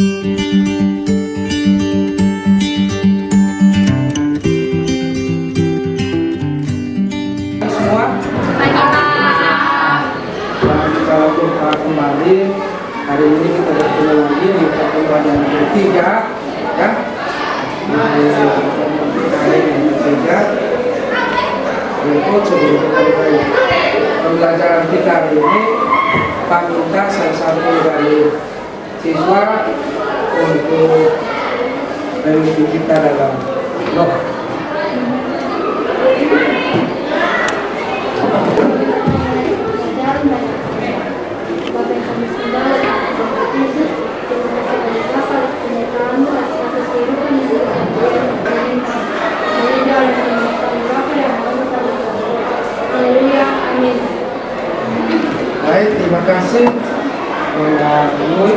Kembali hari ini kita bertemu lagi di pertemuan yang ketiga, ya. Hari yang ketiga, untuk sebelum kita mulai pembelajaran kita hari ini, Pak minta salah satu dari siswa untuk memimpin kita dalam doa. Baik, terima kasih melalui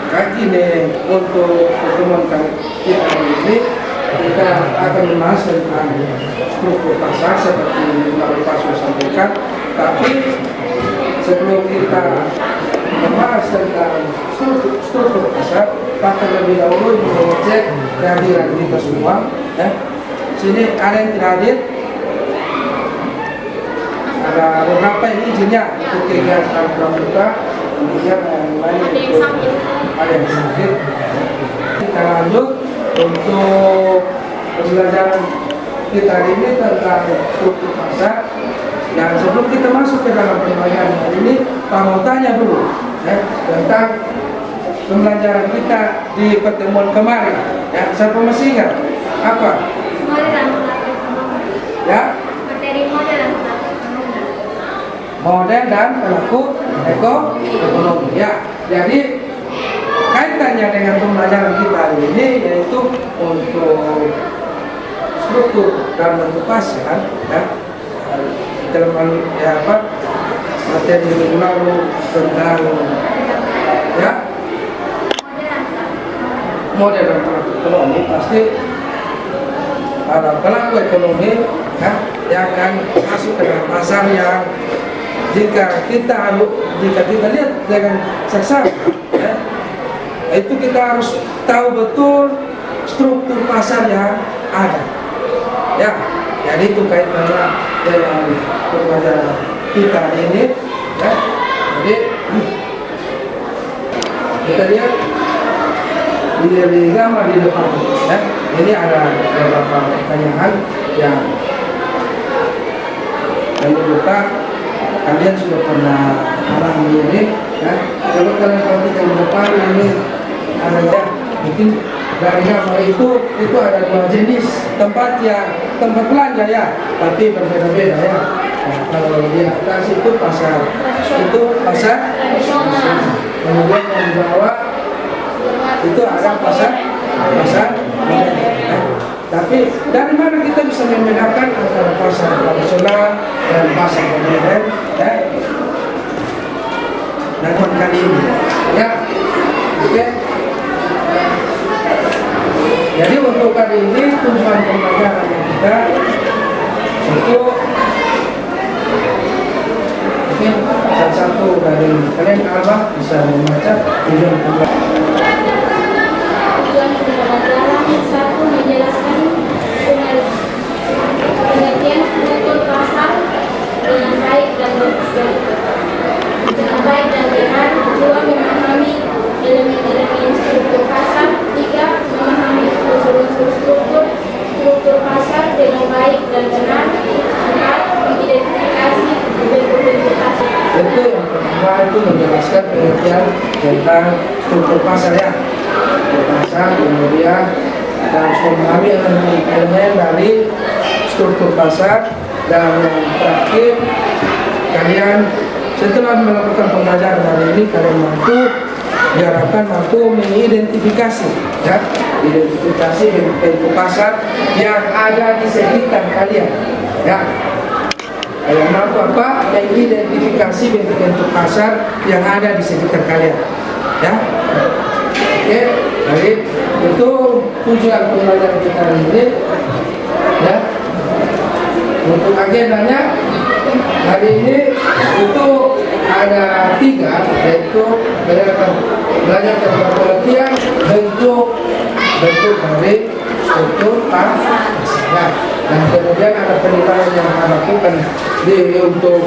kaki ini untuk pertemuan kita hari ini. Kita akan membahas tentang struktur pasar seperti Pak Pasur sampaikan. Tapi sebelum kita membahas tentang struktur pasar, Pak terlebih dahulu mengecek kehadiran kita semua. Sini ada yang tidak hadir? Ada beberapa yang izinnya untuk kegiatan pramuka, kemudian yang lain ada yang sakit. Kita lanjut untuk pembelajaran kita hari ini tentang struktur pasar. Dan sebelum kita masuk ke dalam pembelajaran hari ini, Pak mau tanya dulu tentang pembelajaran kita di pertemuan kemarin. Siapa masih ingat? Apa? Ya? Model dan pelaku ekonomi. Ya, jadi kaitannya dengan pembelajaran kita hari ini yaitu untuk struktur dan bentuk pasar. Dalam materi minggu lalu tentang model dan pelaku ekonomi, pasti para pelaku ekonomi yang akan masuk ke dalam pasar yang jika kita lihat dengan seksama, itu kita harus tahu betul struktur pasar yang ada. Ya, jadi itu kaitannya dengan pembelajaran kita ini. Jadi kita lihat di gambar di depan. Ini ada beberapa pertanyaan yang menunjukkan kalian sudah pernah alami ini, Kalau kalian perhatikan di depan ini ada mungkin dari gambar itu ada dua jenis tempat belanja ya, tapi berbeda-beda ya. Kalau di atas itu pasar kemudian yang di bawah itu ada pasar. Tapi dari mana kita bisa membedakan antara pasar tradisional dan pasar modern? Dan kali ini, oke. Jadi untuk kali ini tujuan pembelajaran kita untuk mungkin salah satu dari kalian bisa membaca tujuan pembelajaran. Satu, menjelaskan pengertian struktur pasar dengan baik dan benar. Dua, memahami elemen-elemen struktur pasar. Tiga, memahami unsur-unsur struktur pasar dengan baik dan benar. Empat, mengidentifikasi bentuk-bentuk pasar. Itu yang pertama, itu menjelaskan pengertian tentang struktur pasar ya. Pasar, kemudian kita harus memahami elemen dari struktur pasar, dan yang terakhir kalian setelah melakukan pembelajaran hari ini kalian diharapkan mampu mengidentifikasi identifikasi bentuk pasar yang ada di sekitar kalian kalian mampu mengidentifikasi bentuk pasar yang ada di sekitar kalian Oke, jadi itu tujuan pembelajaran kita hari ini Untuk agendanya hari ini itu ada 3, yaitu belajar tentang pengertian bentuk dari struktur masalah. Dan kemudian ada penilaian yang akan lakukan untuk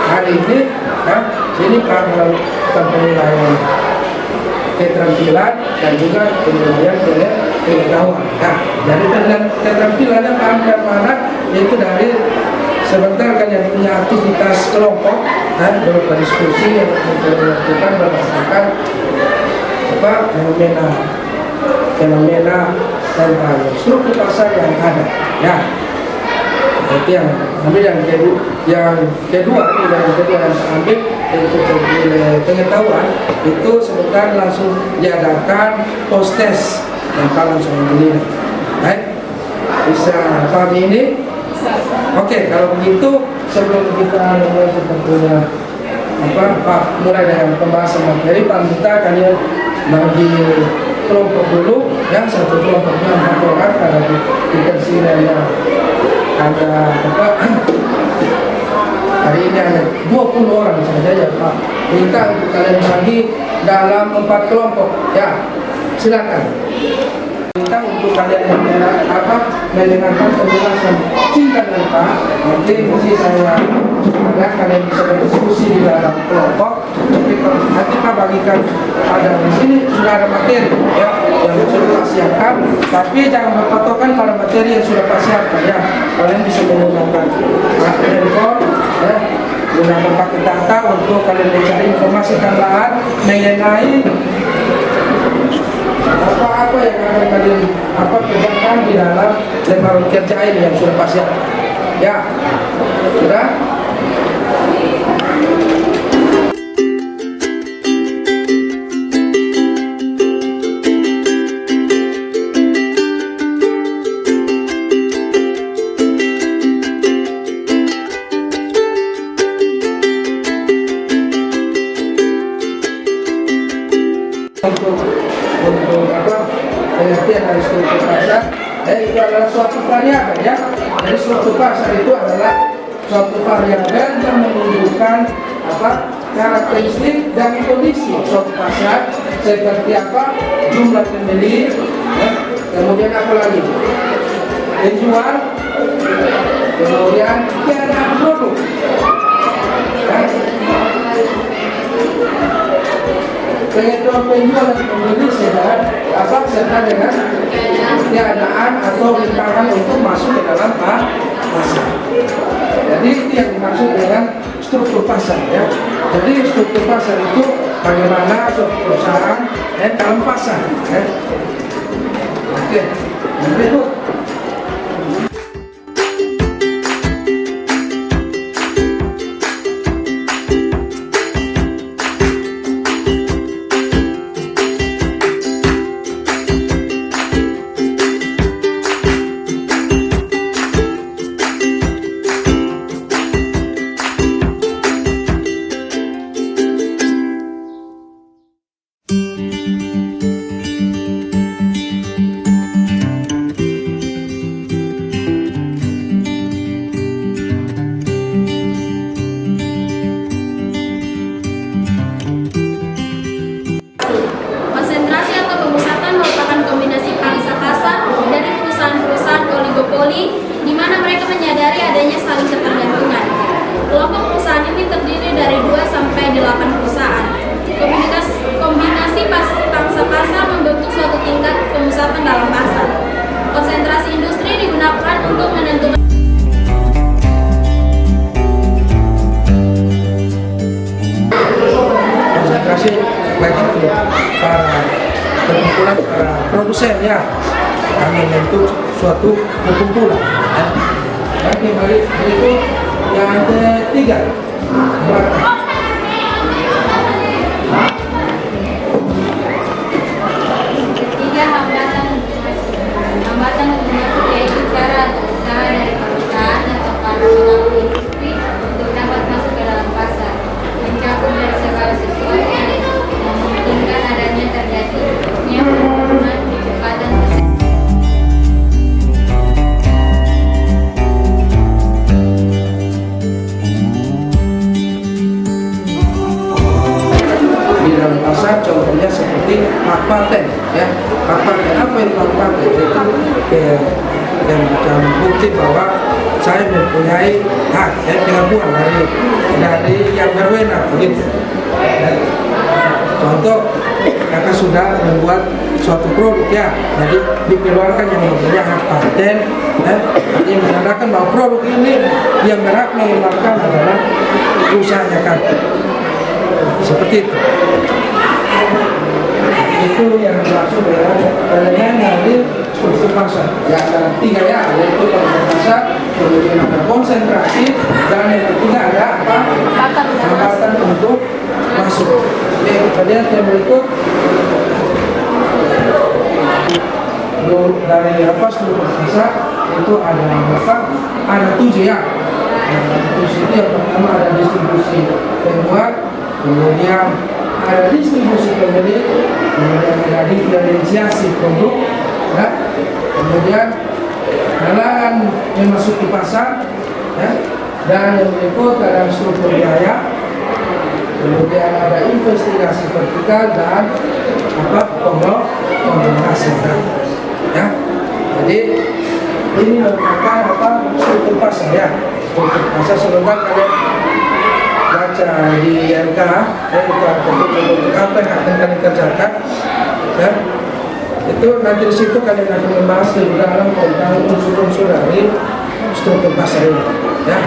hari ini. Ini akan penilaian keterampilan dan juga penilaian pengetahuan. Jadi penilaian keterampilan yang akan mana itu dari sebentar kan yang punya aktivitas kelompok, berupa diskusi yang dilakukan berdasarkan fenomena tentang struktur pasar yang ada. Ya, itu yang ambil yang kedua yang ambil untuk pengetahuan itu sebentar langsung diadakan post test yang langsung menilai. Baik, bisa pahami ini? Oke, kalau begitu sebelum kita mulai dengan pembahasan materi, Pak minta kalian bagi kelompok dulu, yang satu kelompoknya 4 orang, ada kita sini ada hari ini ada 20 orang saja ya Pak. Minta untuk kalian bagi dalam 4 kelompok. Ya, silakan. Minta untuk kalian yang mendengarkan penjelasan singkat dari Pak. Nanti saya kalian bisa berdiskusi di dalam kelompok. Nanti Pak bagikan ada di sini sudah ada materi ya yang sudah Pak siapkan. Tapi jangan berpatokan pada materi yang sudah Pak siapkan ya. Kalian bisa menggunakan handphone ya, menggunakan pakai data untuk kalian mencari informasi tambahan mengenai apa yang akan kalian kerjakan di dalam lembaran kerja ini yang sudah Pak siapkan. Ya, sudah. Untuk pengertian dari struktur pasar, itu adalah suatu variabel ya. Jadi struktur pasar itu adalah suatu variabel yang menunjukkan karakteristik dan kondisi suatu pasar seperti jumlah pembeli, kemudian apa lagi penjual, kemudian keadaan produk. Pengetahuan penjual dan pembeli serta dengan keadaan atau rintangan untuk masuk ke dalam pasar. Jadi itu yang dimaksud dengan struktur pasar ya. Jadi struktur pasar itu bagaimana suatu perusahaan dalam pasar ya. Oke, berikut. Di mana mereka menyadari adanya saling ketergantungan. Kelompok perusahaan ini terdiri dari 2 sampai 8 perusahaan. Kombinasi pangsa pasar membentuk suatu tingkat pemusatan dalam pasar. Konsentrasi industri digunakan untuk menentukan konsentrasi bagi para perkumpulan para produsen ya, kami membentuk suatu perkumpulan. Oke, berikut yang ketiga. hambatan termasuk yaitu cara atau usaha dari perusahaan atau para pelaku industri untuk dapat masuk ke dalam pasar, mencakup dari segala sesuatu yang memungkinkan adanya terjadinya penurunan kecepatan dalam pasar, contohnya seperti hak paten, ya. Hak paten, apa itu hak paten? Itu yang macam bukti bahwa saya mempunyai hak, pengakuan dari yang berwenang, begitu. Contoh, kakak sudah membuat suatu produk, ya, jadi dikeluarkan yang mempunyai hak paten, yang menandakan bahwa produk ini yang berhak mengembangkan adalah perusahaannya kakak. Seperti itu. Itu yang dimaksud dengan elemen dari struktur pasar. Ya, ada 3, ya, yaitu struktur pasar, kemudian ada konsentrasi, dan yang ketiga ada apa? Hambatan untuk masuk. Oke, kita lihat yang berikut. Dari apa struktur pasar itu ada berapa? Ada 7, ya. Distribusi yang pertama ada distribusi pembuat, kemudian ada distribusi pembeli, kemudian ada diferensiasi produk, ya. Kemudian kalangan memasuki pasar, ya. Dan yang berikut ada struktur biaya, kemudian ada investigasi vertikal dan apa komunikasi, ya. Jadi ini merupakan apa struktur pasar, ya. Struktur pasar sebentar kalian baca di MK, itu bentuk apa yang akan kalian kerjakan, ya. Itu nanti di situ kalian akan membahas lebih dalam tentang unsur-unsur dari struktur pasar ini, ya.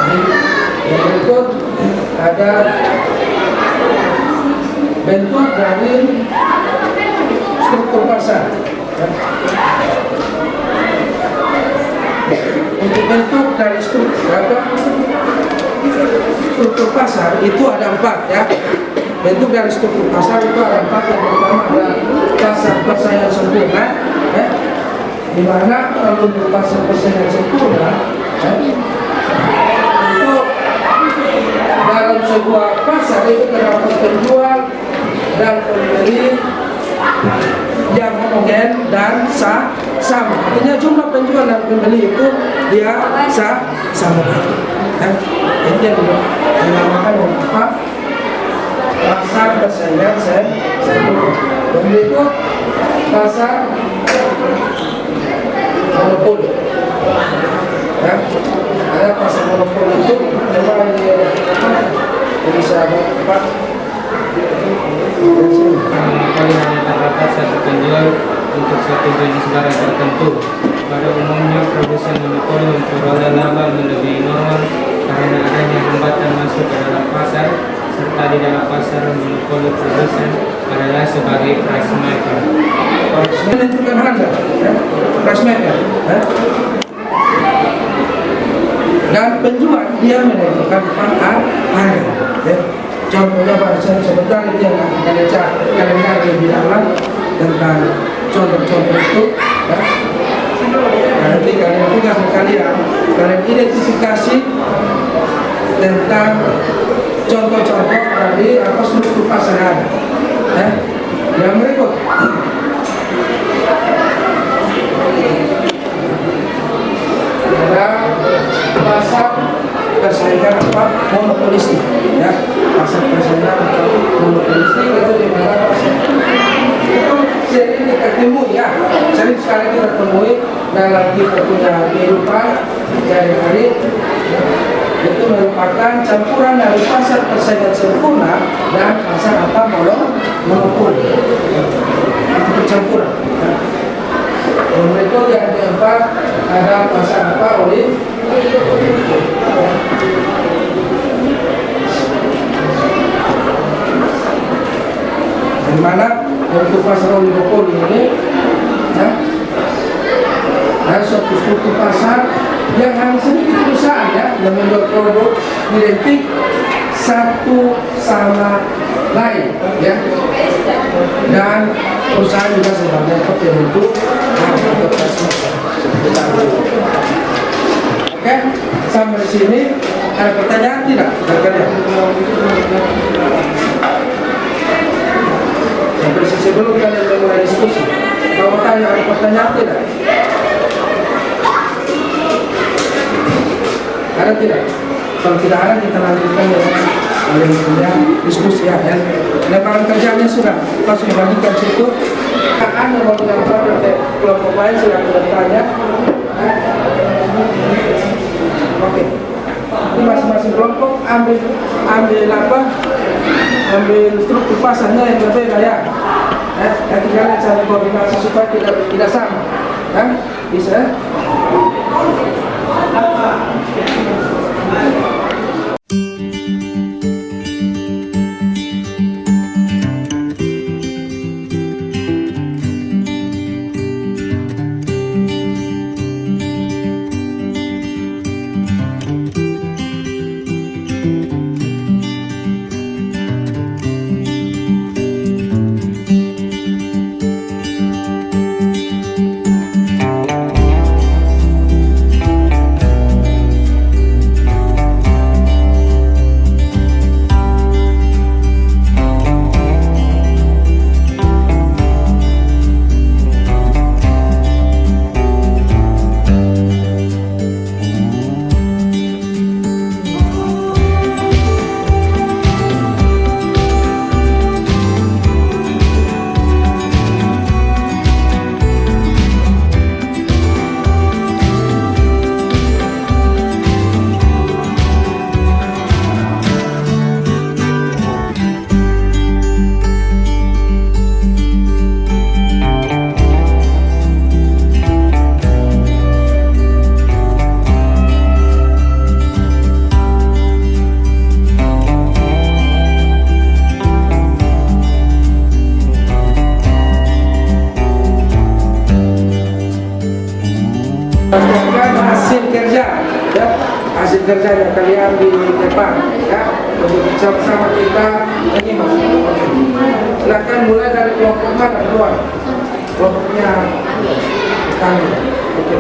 Jadi, yang berikut ada bentuk dari struktur pasar, ya. Untuk bentuk dari struktur pasar itu ada 4, ya. Bentuk dari struktur pasar itu ada 4. Yang pertama ada pasar persaingan sempurna, ya. Di mana untuk pasar persaingan sempurna, ya, itu dalam sebuah pasar itu terdapat penjual dan pembeli yang homogen dan sama. Artinya jumlah penjual dan pembeli itu dia sama. Itu yang dinamakan apa? Pasar persaingan sempurna. Kemudian itu pasar monopoli. Ya, ada pasar monopoli itu memang bisa apa? Monopoli hanya terdapat satu penjual untuk satu jenis barang tertentu. Pada umumnya produsen monopoli memperoleh laba melebihi normal karena adanya hambatan masuk ke dalam pasar, serta di dalam pasar monopoli produsen adalah sebagai price maker. Menentukan harga, ya, price maker, ya. Dan penjual dia menentukan harga, ya. Contohnya bahasa sebentar itu yang akan kalian cari lebih dalam tentang contoh-contoh itu, ya. Nanti kalian tugas kalian identifikasi tentang contoh-contoh dari apa struktur pasar yang ada, ya. Yang berikut ada pasar persaingan apa monopolistik, ya. Pasar persaingan monopolistik itu di mana pasar itu sering kita temui, ya, sering sekali kita temui dalam kita punya kehidupan sehari-hari. Itu merupakan campuran dari pasar persaingan sempurna dan pasar apa monopoli. Itu percampuran, ya. Yang berikut yang keempat ada pasar apa di mana untuk pasar oligopoli ini, ya, ada suatu struktur pasar yang hanya sedikit perusahaan, ya, yang menjual produk identik satu sama lain, ya, dan perusahaan juga sebagai pembentuk atau price maker. Oke, sampai di sini ada pertanyaan tidak? Sampai di sini sebelum kalian memulai diskusi, kalau tanya ada pertanyaan tidak? Ada tidak? Kalau tidak ada kita lanjutkan ya. saling punya diskusi ya. Lapangan kerjanya sudah langsung dibagikan situ. Anda mau dilakukan oleh kelompok lain silakan bertanya. Oke. Ini masing-masing kelompok ambil struktur pasarnya yang berbeda ya. Nanti kalian cari koordinasi supaya tidak sama. Bisa? Hasil kerja yang kalian di depan ya, untuk sama-sama kita menyimak. Silakan mulai dari kelompok mana keluar, kelompoknya kami. Oke.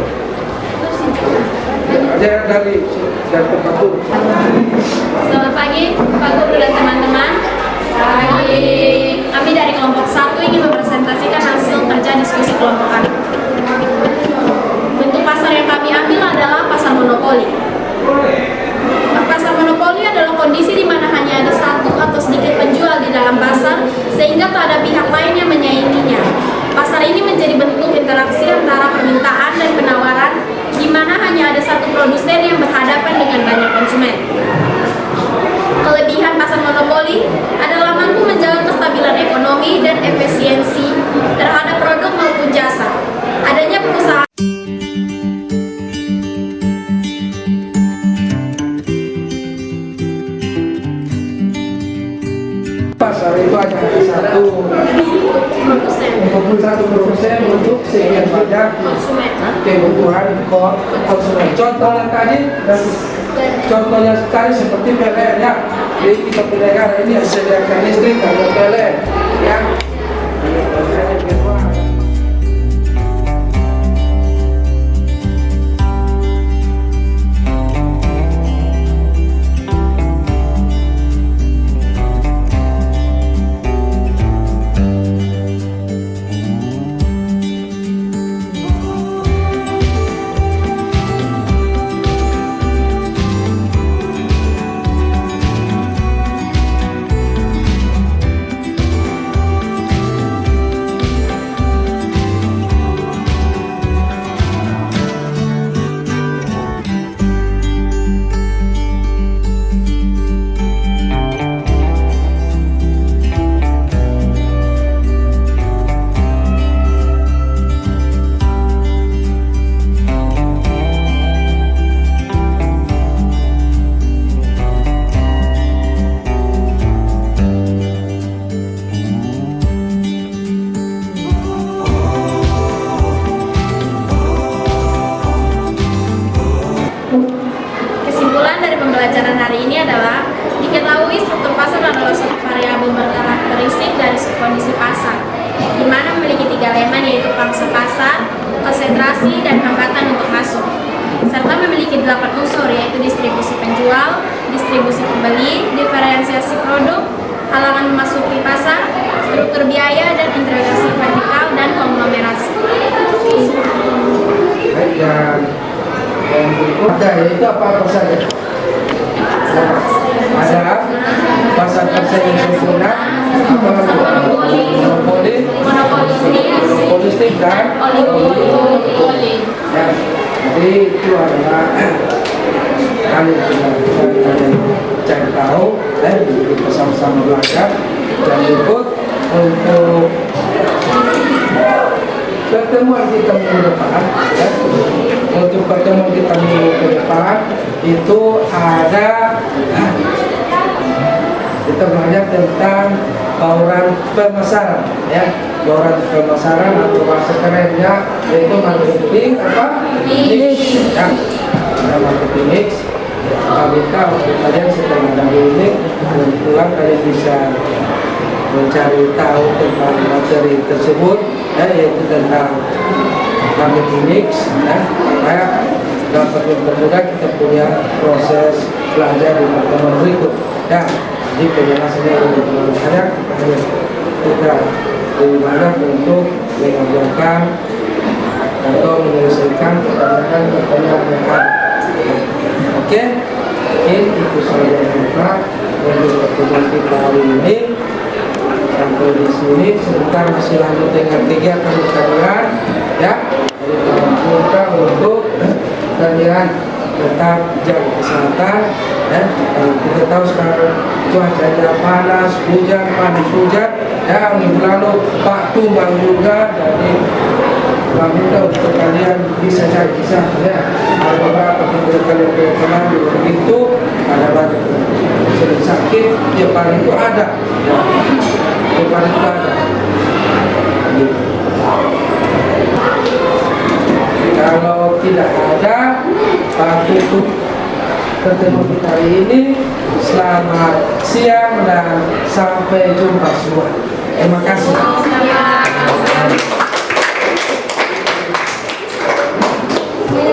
Aja dari tempat dulu. Selamat pagi Pak Guru dan teman-teman. Kami dari kelompok 1 ingin mempresentasikan hasil kerja diskusi kelompok kami. Bentuk pasar yang kami ambil adalah pasar monopoli. Pasar monopoli adalah kondisi di mana hanya ada satu atau sedikit penjual di dalam pasar sehingga tak ada pihak lain yang menyainginya. Pasar ini menjadi bentuk interaksi antara permintaan dan penawaran di mana hanya ada satu produsen yang berhadapan dengan banyak konsumen. Kelebihan pasar monopoli adalah mampu menjaga kestabilan ekonomi dan efisiensi terhadap produk maupun jasa. Adanya perusahaan pasar itu hanya satu produsen untuk sekian banyak kebutuhan konsumen. Contohnya tadi seperti PLN ya. Jadi kita negara ini sediakan listrik atau PLN ya. Kesimpulan dari pembelajaran hari ini adalah diketahui struktur pasar adalah suatu variabel berkarakteristik dari kondisi pasar, di mana memiliki 3 elemen yaitu pangsa pasar, konsentrasi, dan hambatan untuk masuk, serta memiliki 8 unsur yaitu distribusi penjual, distribusi pembeli, diferensiasi produk, halangan memasuki pasar, struktur biaya, dan integrasi vertikal dan konglomerasi. Yang berikut ada yaitu apa saja? Ada pasar kerja yang sempurna, monopolistik dan Oli. ya. Jadi itu adalah hal yang kalian cari tahu, kita sama-sama belajar dan ikut untuk pertemuan kita minggu depan. Untuk pertemuan kita minggu ke depan itu ada kita belajar tentang bauran pemasaran, ya, bauran pemasaran atau bahasa kerennya yaitu marketing apa? Mix. Ya, ada marketing mix. Kita untuk kalian setelah dari ini pulang kalian bisa mencari tahu tentang materi tersebut, yaitu tentang marketing mix, supaya dapat mempermudah kita punya proses belajar di pertemuan berikut. Ya, jadi penjelasannya lebih banyak, kita lebih banyak untuk mengajarkan atau menyelesaikan pertanyaan yang ada. Oke, itu saja untuk pertemuan kita hari ini. Sampai di sini, sebentar masih lanjut dengan kegiatan kalian, ya. Jadi kita untuk kalian tetap jaga kesehatan, ya. Kita tahu sekarang cuacanya panas, hujan, ya. Minggu lalu Pak tumbang juga, jadi kami minta untuk kalian bisa cari kisah, ya. Ada beberapa kalian begitu, ada banyak sering sakit, tiap hari itu ada, ya. Tiap hari itu ada. Kalau tidak ada, tutup pertemuan kita hari ini. Selamat siang dan sampai jumpa semua. Terima kasih.